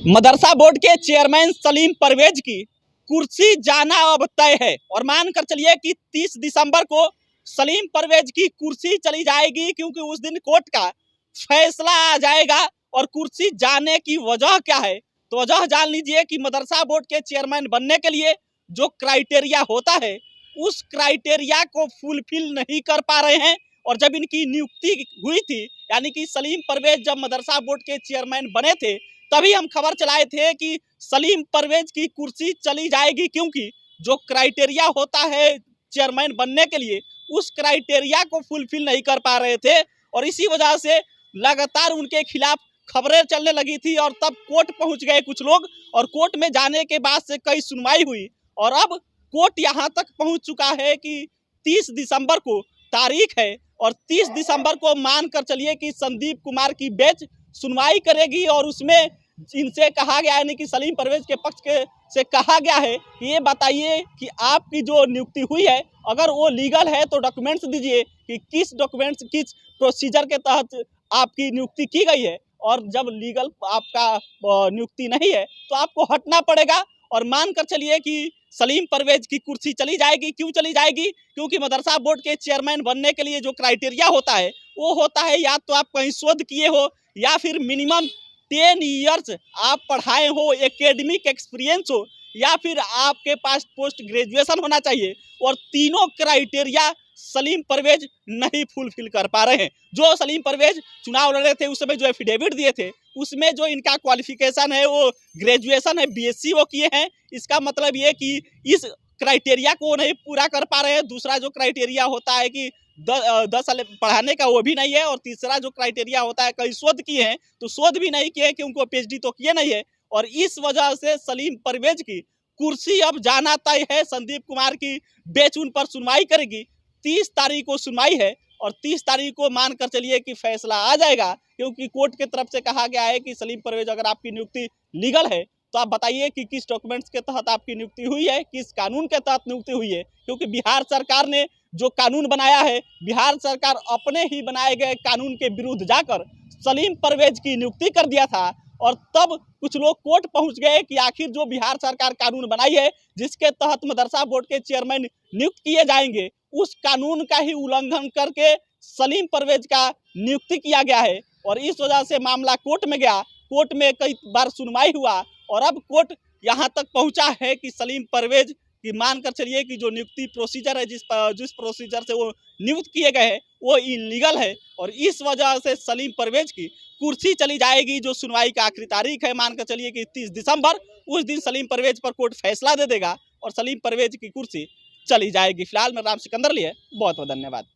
मदरसा board के chairman Salim Parvez की कुर्सी जाना अब तय है और मानकर चलिए कि 30 दिसंबर को सलीम परवेज की कुर्सी चली जाएगी, क्योंकि उस दिन कोर्ट का फैसला आ जाएगा। और कुर्सी जाने की वजह क्या है, तो वजह जान लीजिए कि मदरसा बोर्ड के चेयरमैन बनने के लिए जो क्राइटेरिया होता है उस क्राइटेरिया को फुलफिल नहीं कर पा रहे हैं। और जब इनकी नियुक्ति हुई थी, यानी कि सलीम परवेज जब मदरसा बोर्ड के चेयरमैन बने थे, तभी हम खबर चलाए थे कि सलीम परवेज की कुर्सी चली जाएगी, क्योंकि जो क्राइटेरिया होता है चेयरमैन बनने के लिए उस क्राइटेरिया को फुलफिल नहीं कर पा रहे थे। और इसी वजह से लगातार उनके खिलाफ खबरें चलने लगी थी और तब कोर्ट पहुंच गए कुछ लोग, और कोर्ट में जाने के बाद से कई सुनवाई हुई और अब कोर्ट यहां तक पहुंच चुका है कि 30 दिसंबर को तारीख है और 30 दिसंबर को मानकर चलिए कि संदीप कुमार की बेंच सुनवाई करेगी। और उसमें इनसे कहा गया है, कि सलीम परवेज के पक्ष के से कहा गया है कि ये बताइए कि आपकी जो नियुक्ति हुई है अगर वो लीगल है तो डॉक्यूमेंट्स दीजिए कि किस डॉक्यूमेंट्स किस प्रोसीजर के तहत आपकी नियुक्ति की गई है। और जब लीगल आपका नियुक्ति नहीं है तो आपको हटना पड़ेगा। और मानकर चलिए कि सलीम परवेज की कुर्सी चली जाएगी। क्यों चली जाएगी? क्योंकि मदरसा बोर्ड के चेयरमैन बनने के लिए जो क्राइटेरिया होता है वो होता है या तो आप कहीं शोध किए हो या फिर मिनिमम 10 ईयर्स आप पढ़ाए हो, एकेडमिक एक्सपीरियंस हो, या फिर आपके पास पोस्ट ग्रेजुएशन होना चाहिए। और तीनों क्राइटेरिया सलीम परवेज नहीं फुलफिल कर पा रहे हैं। जो सलीम परवेज चुनाव लड़ रहे थे उस समय जो एफिडेविट दिए थे उसमें जो इनका क्वालिफिकेशन है वो ग्रेजुएशन है, बीएससी वो किए हैं। इसका मतलब ये कि इस क्राइटेरिया को नहीं पूरा कर पा रहे हैं। दूसरा जो क्राइटेरिया होता है कि 10 साल पढ़ाने का वो भी नहीं है। और तीसरा जो क्राइटेरिया होता है कई शोध किए हैं तो शोध भी नहीं किए कि उनको पीएचडी तो किए नहीं है। और इस वजह से सलीम परवेज की कुर्सी अब जाना तय है। संदीप कुमार की बेंच उन पर सुनवाई करेगी। 30 तारीख को सुनवाई है और 30 तारीख को मानकर चलिए कि फैसला आ जाएगा, क्योंकि कोर्ट की तरफ से कहा गया है कि सलीम परवेज अगर आपकी नियुक्ति लीगल है तो आप बताइए कि किस डॉक्यूमेंट्स के तहत आपकी नियुक्ति हुई है, किस कानून के तहत नियुक्ति हुई है। क्योंकि बिहार सरकार ने जो कानून बनाया है, बिहार सरकार अपने ही बनाए गए कानून के विरुद्ध जाकर सलीम परवेज की नियुक्ति कर दिया था। और तब कुछ लोग कोर्ट पहुंच गए कि आखिर जो बिहार सरकार कानून बनाई है जिसके तहत मदरसा बोर्ड के चेयरमैन नियुक्त किए जाएंगे, उस कानून का ही उल्लंघन करके सलीम परवेज का नियुक्ति किया गया है। और इस वजह से मामला कोर्ट में गया, कोर्ट में कई बार सुनवाई हुआ और अब कोर्ट यहाँ तक पहुँचा है कि सलीम परवेज की मानकर चलिए कि जो नियुक्ति प्रोसीजर है, जिस प्रोसीजर से वो नियुक्त किए गए हैं वो इलीगल है। और इस वजह से सलीम परवेज की कुर्सी चली जाएगी। जो सुनवाई का आखिरी तारीख है मानकर चलिए कि 30 दिसंबर, उस दिन सलीम परवेज पर कोर्ट फैसला दे देगा और सलीम परवेज की कुर्सी चली जाएगी। फिलहाल मैं राम सिकंदर लिए बहुत बहुत धन्यवाद।